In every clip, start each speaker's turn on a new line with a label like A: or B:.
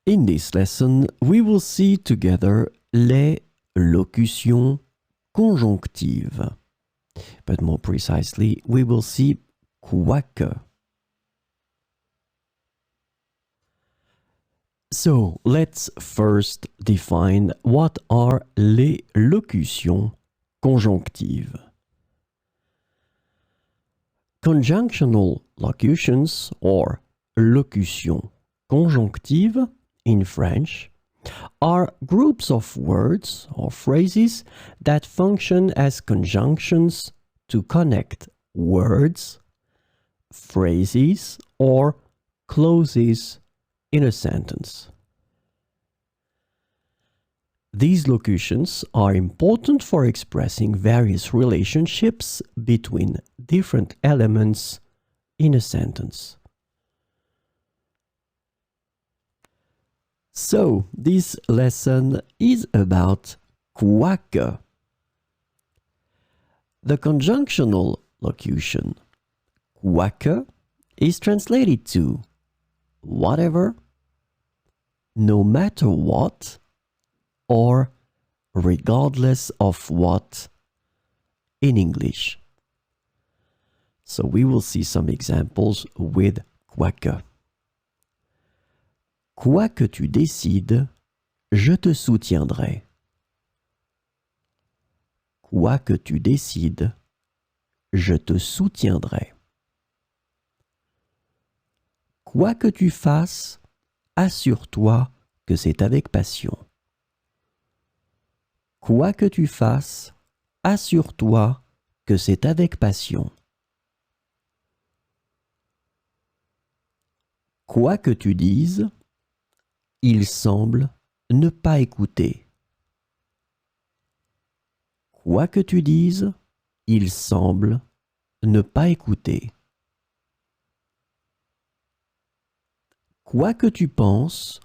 A: In this lesson, we will see together les locutions conjonctives. But more precisely, we will see quoique. So, let's first define what are les locutions conjonctives. Conjunctional locutions, or locutions conjonctives in French, are groups of words or phrases that function as conjunctions to connect words, phrases, or clauses in a sentence. These locutions are important for expressing various relationships between different elements in a sentence. So, this lesson is about quoique. The conjunctional locution quoique is translated to whatever, no matter what, or regardless of what in English. So we will see some examples with quoique. Quoi que tu décides, je te soutiendrai. Quoi que tu décides, je te soutiendrai. Quoi que tu fasses, assure-toi que c'est avec passion. Quoi que tu fasses, assure-toi que c'est avec passion. Quoi que tu dises, il semble ne pas écouter. Quoi que tu dises, il semble ne pas écouter. Quoi que tu penses,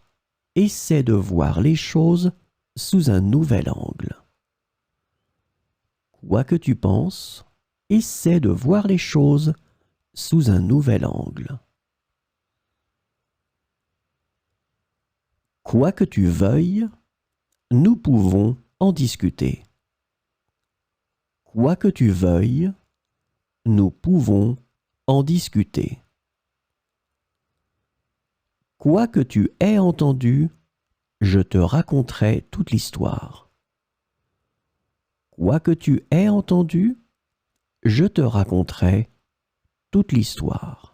A: essaie de voir les choses sous un nouvel angle. Quoi que tu penses, essaie de voir les choses sous un nouvel angle. Quoi que tu veuilles, nous pouvons en discuter. Quoi que tu veuilles, nous pouvons en discuter. Quoi que tu aies entendu, je te raconterai toute l'histoire. Quoi que tu aies entendu, je te raconterai toute l'histoire.